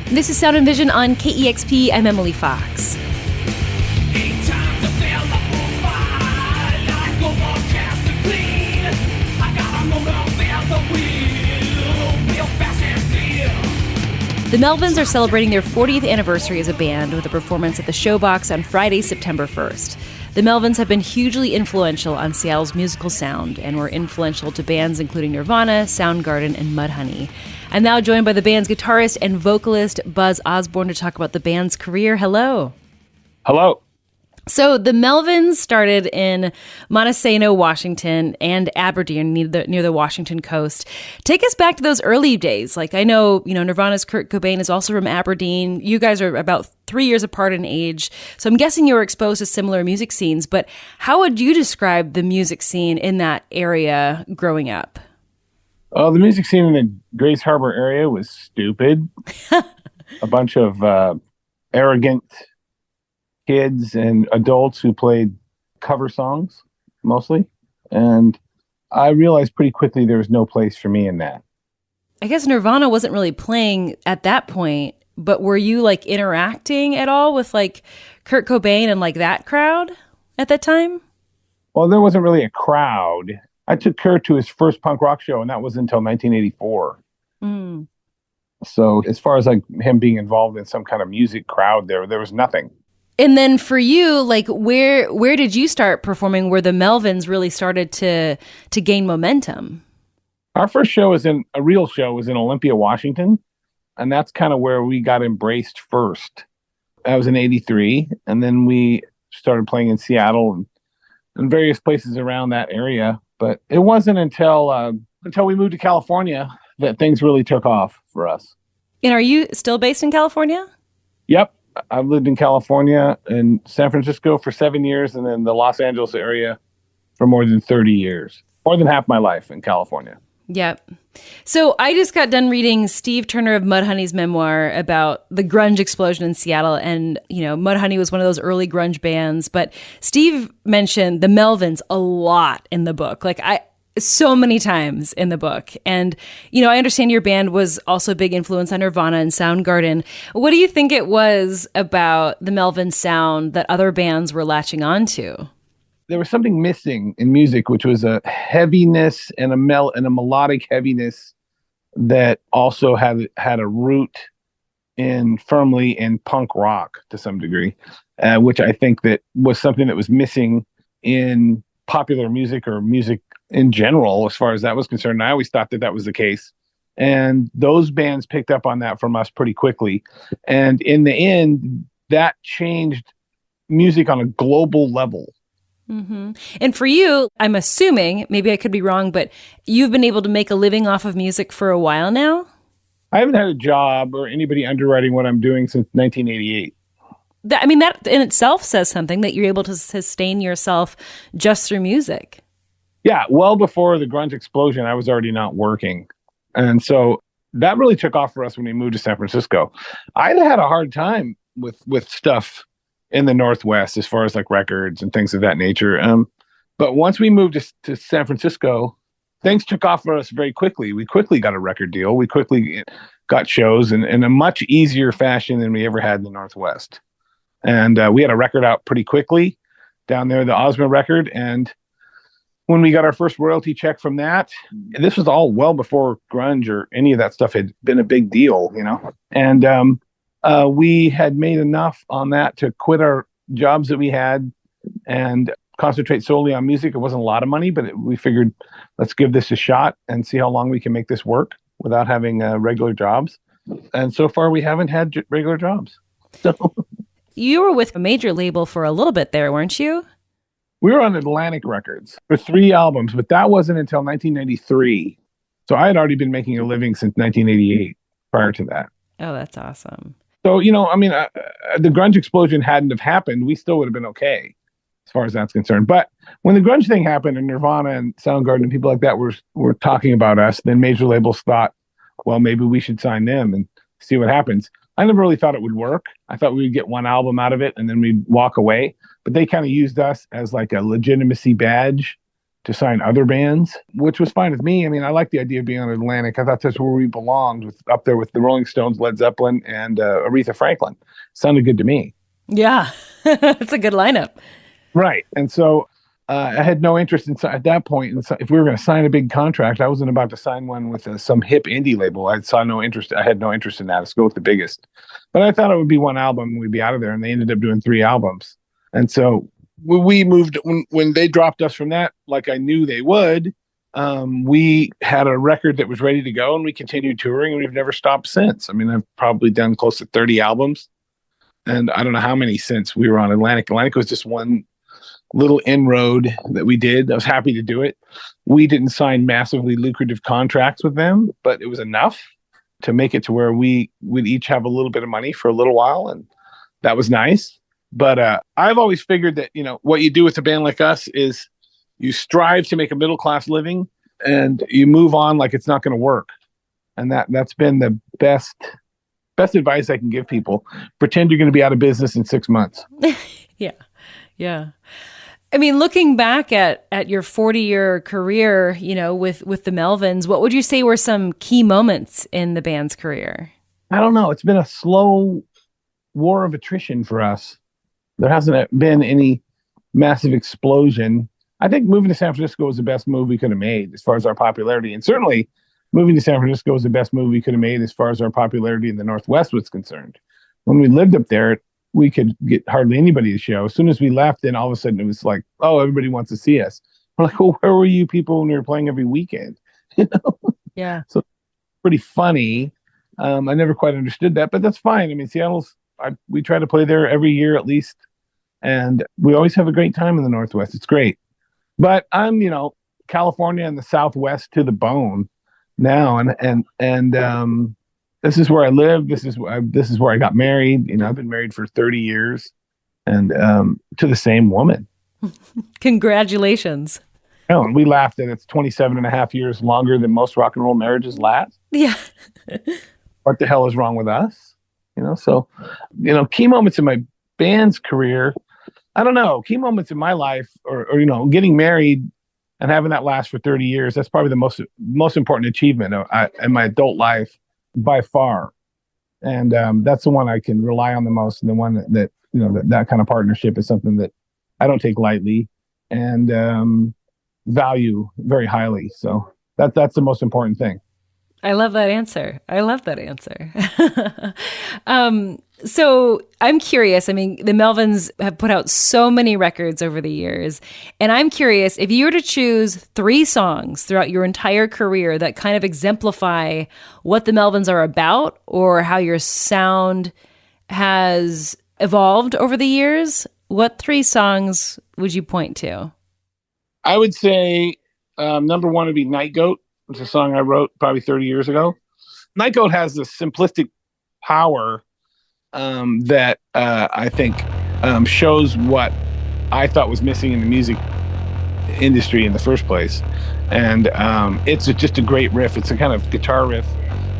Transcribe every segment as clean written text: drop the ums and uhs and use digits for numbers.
This is Sound and Vision on KEXP. I'm Emily Fox. The Melvins are celebrating their 40th anniversary as a band with a performance at the Showbox on Friday, September 1st. The Melvins have been hugely influential on Seattle's musical sound and were influential to bands including Nirvana, Soundgarden, and Mudhoney. I'm now joined by the band's guitarist and vocalist, Buzz Osborne, to talk about the band's career. Hello. Hello. So the Melvins started in Montesano, Washington, and Aberdeen near the Washington coast. Take us back to those early days. Like, I know, Nirvana's Kurt Cobain is also from Aberdeen. You guys are about 3 years apart in age. So I'm guessing you were exposed to similar music scenes. But how would you describe the music scene in that area growing up? The music scene in the Grace Harbor area was stupid. A bunch of arrogant kids and adults who played cover songs mostly. And I realized pretty quickly there was no place for me in that. I guess Nirvana wasn't really playing at that point, but were you interacting at all with Kurt Cobain and that crowd at that time? Well, there wasn't really a crowd. I took Kurt to his first punk rock show, and that was until 1984. Mm. So as far as him being involved in some kind of music crowd there was nothing. And then for you, where did you start performing where the Melvins really started to gain momentum? Our first show was a real show was in Olympia, Washington. And that's kind of where we got embraced first. That was in 83. And then we started playing in Seattle and various places around that area. But it wasn't until we moved to California that things really took off for us. And are you still based in California? Yep. I've lived in California and San Francisco for 7 years, and then the Los Angeles area for more than 30 years. More than half my life in California. Yep. So I just got done reading Steve Turner of Mudhoney's memoir about the grunge explosion in Seattle. And, Mudhoney was one of those early grunge bands. But Steve mentioned the Melvins a lot in the book. So many times in the book. And, I understand your band was also a big influence on Nirvana and Soundgarden. What do you think it was about the Melvin sound that other bands were latching onto? There was something missing in music, which was a heaviness and a melodic heaviness that also had a root firmly in punk rock to some degree, which I think that was something that was missing in popular music or music in general, as far as that was concerned. I always thought that was the case. And those bands picked up on that from us pretty quickly. And in the end, that changed music on a global level. Mm-hmm. And for you, I'm assuming, maybe I could be wrong, but you've been able to make a living off of music for a while now? I haven't had a job or anybody underwriting what I'm doing since 1988. That in itself says something, that you're able to sustain yourself just through music. Yeah, well before the grunge explosion, I was already not working. And so that really took off for us when we moved to San Francisco. I'd had a hard time with stuff in the Northwest as far as records and things of that nature. But once we moved to San Francisco, things took off for us very quickly. We quickly got a record deal. We quickly got shows in a much easier fashion than we ever had in the Northwest. And we had a record out pretty quickly down there, the Osborne record. And when we got our first royalty check from that, this was all well before grunge or any of that stuff had been a big deal, And we had made enough on that to quit our jobs that we had and concentrate solely on music. It wasn't a lot of money, but we figured, let's give this a shot and see how long we can make this work without having regular jobs. And so far, we haven't had regular jobs. So you were with a major label for a little bit there, weren't you? We were on Atlantic Records for 3 albums, but that wasn't until 1993. So I had already been making a living since 1988 prior to that. Oh, that's awesome. So, the grunge explosion hadn't have happened, we still would have been okay as far as that's concerned. But when the grunge thing happened and Nirvana and Soundgarden and people like that were talking about us, then major labels thought, well, maybe we should sign them and see what happens. I never really thought it would work. I thought we would get one album out of it and then we'd walk away. But they kind of used us as a legitimacy badge to sign other bands, which was fine with me. I mean, I like the idea of being on Atlantic. I thought that's where we belonged, up there with the Rolling Stones, Led Zeppelin, and Aretha Franklin. Sounded good to me. Yeah, it's a good lineup. Right. And so I had no interest in, at that point, if we were going to sign a big contract, I wasn't about to sign one with some hip indie label. I had no interest in that. Let's go with the biggest. But I thought it would be one album and we'd be out of there. And they ended up doing 3 albums. And so we moved, when they dropped us from that, like I knew they would, we had a record that was ready to go and we continued touring and we've never stopped since. I mean, I've probably done close to 30 albums and I don't know how many since we were on Atlantic. Atlantic was just one little inroad that we did. I was happy to do it. We didn't sign massively lucrative contracts with them, but it was enough to make it to where we would each have a little bit of money for a little while. And that was nice. But I've always figured that, what you do with a band like us is you strive to make a middle-class living and you move on like it's not going to work. And that's been the best advice I can give people. Pretend you're going to be out of business in 6 months. Yeah. I mean, looking back at your 40-year career, with the Melvins, what would you say were some key moments in the band's career? I don't know. It's been a slow war of attrition for us. There hasn't been any massive explosion. I think moving to San Francisco was the best move we could have made as far as our popularity. And certainly moving to San Francisco was the best move we could have made as far as our popularity in the Northwest was concerned. When we lived up there, we could get hardly anybody to show. As soon as we left, then all of a sudden it was like, oh, everybody wants to see us. We're like, well, where were you people when we were playing every weekend? Yeah. So pretty funny. I never quite understood that, but that's fine. I mean, we try to play there every year at least. And we always have a great time in the Northwest. It's great. But I'm, California and the Southwest to the bone now. And this is where I live. This is where I got married. I've been married for 30 years and to the same woman. Congratulations. And we laughed that it's 27 and a half years longer than most rock and roll marriages last. Yeah. What the hell is wrong with us? So, key moments in my band's career, I don't know, key moments in my life or getting married and having that last for 30 years, that's probably the most important achievement in my adult life by far. And that's the one I can rely on the most, and the one that kind of partnership is something that I don't take lightly and value very highly. So that's the most important thing. I love that answer. So I'm curious. I mean, the Melvins have put out so many records over the years. And I'm curious, if you were to choose 3 songs throughout your entire career that kind of exemplify what the Melvins are about or how your sound has evolved over the years, what 3 songs would you point to? I would say number 1 would be Night Goat. It's a song I wrote probably 30 years ago. Night Goat has this simplistic power that I think shows what I thought was missing in the music industry in the first place. And it's just a great riff. It's a kind of guitar riff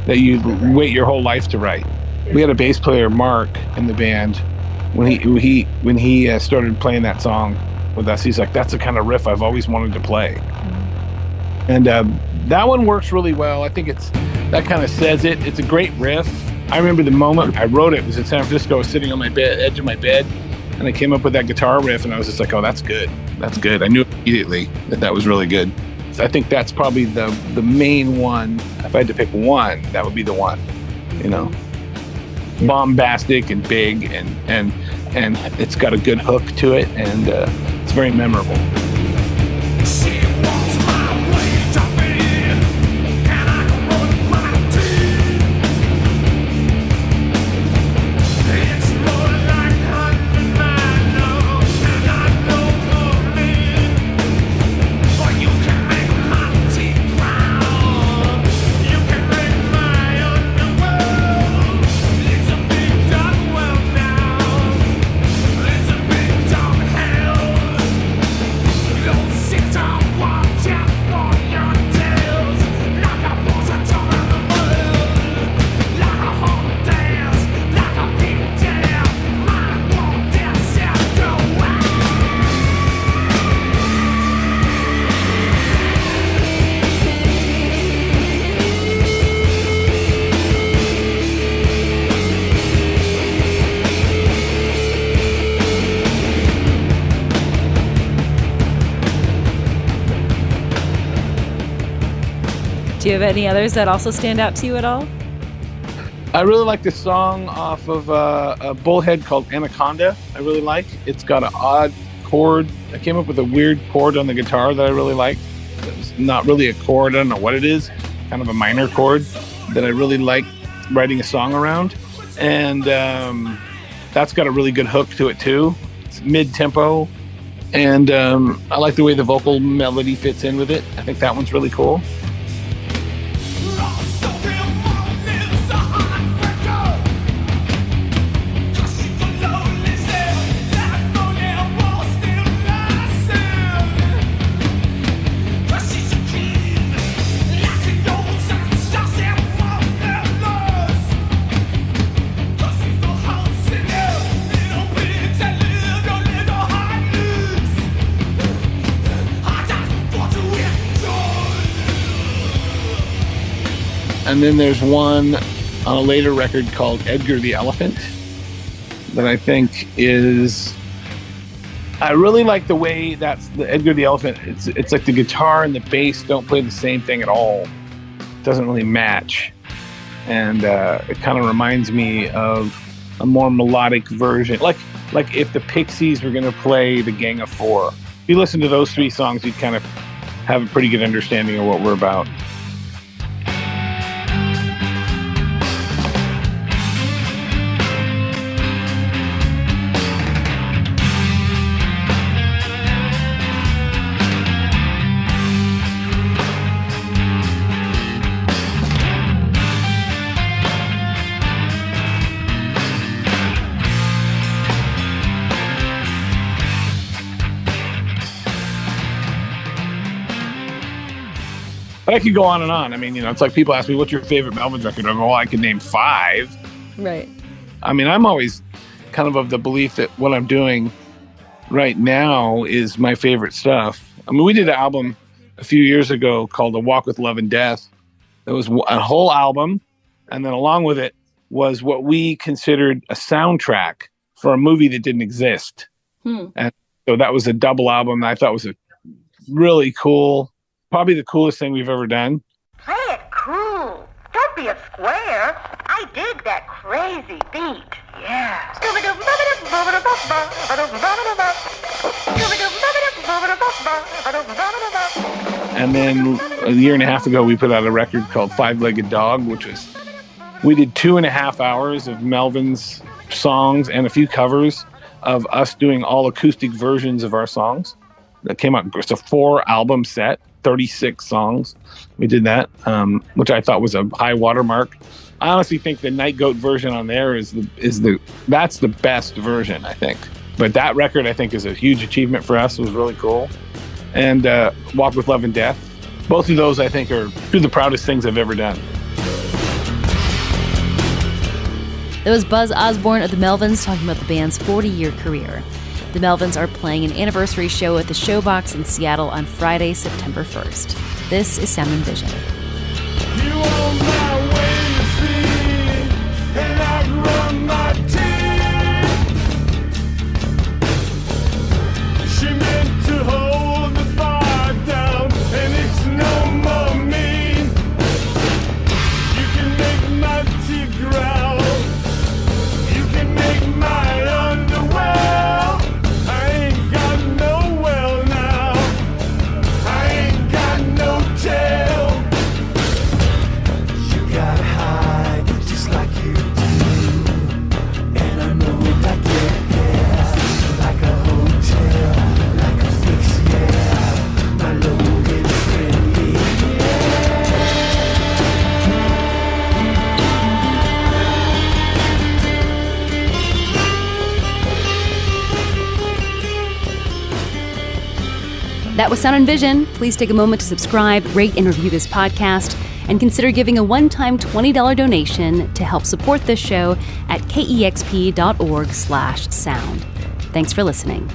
that you wait your whole life to write. We had a bass player, Mark, in the band. When he started playing that song with us, he's like, that's the kind of riff I've always wanted to play. And that one works really well. I think that kind of says it. It's a great riff. I remember the moment I wrote it was in San Francisco. I was sitting on my edge of my bed, and I came up with that guitar riff, and I was just like, oh, that's good. That's good. I knew immediately that was really good. So I think that's probably the main one. If I had to pick one, that would be the one. Bombastic and big, and it's got a good hook to it, and it's very memorable. Do you have any others that also stand out to you at all? I really like this song off of a Bullhead called Anaconda. I really like. It's got an odd chord. I came up with a weird chord on the guitar that I really like. It's not really a chord. I don't know what it is. Kind of a minor chord that I really like writing a song around. And that's got a really good hook to it too. It's mid-tempo. And I like the way the vocal melody fits in with it. I think that one's really cool. And then there's one on a later record called Edgar the Elephant that I think is, I really like the way that's the Edgar the Elephant. It's like the guitar and the bass don't play the same thing at all. It doesn't really match. And it kind of reminds me of a more melodic version. Like if the Pixies were going to play the Gang of Four. If you listen to those three songs, you'd kind of have a pretty good understanding of what we're about. But I could go on and on. I mean, it's like people ask me, what's your favorite Melvins record? I go, well, I could name 5. Right. I mean, I'm always kind of the belief that what I'm doing right now is my favorite stuff. I mean, we did an album a few years ago called A Walk with Love and Death. It was a whole album. And then along with it was what we considered a soundtrack for a movie that didn't exist. And so that was a double album that I thought was a really cool, probably the coolest thing we've ever done. Play it cool. Don't be a square. I dig that crazy beat. Yeah. And then a year and a half ago, we put out a record called 5-Legged Dog, which was, we did 2.5 hours of Melvin's songs and a few covers of us doing all acoustic versions of our songs. That came out, it's a 4-album set. 36 songs. We did that, which I thought was a high watermark. I honestly think the Night Goat version on there that's the best version, I think. But that record, I think, is a huge achievement for us. It was really cool. And Walk with Love and Death. Both of those, I think, are two of the proudest things I've ever done. That was Buzz Osborne of the Melvins talking about the band's 40-year career. The Melvins are playing an anniversary show at the Showbox in Seattle on Friday, September 1st. This is Sound and Vision. You on my way to see, and I run my teeth. She meant to hold the fire down, and it's no more mean. You can make my teeth growl. You can make my underwear. That was Sound and Vision. Please take a moment to subscribe, rate, and review this podcast, and consider giving a one-time $20 donation to help support this show at kexp.org/sound. Thanks for listening.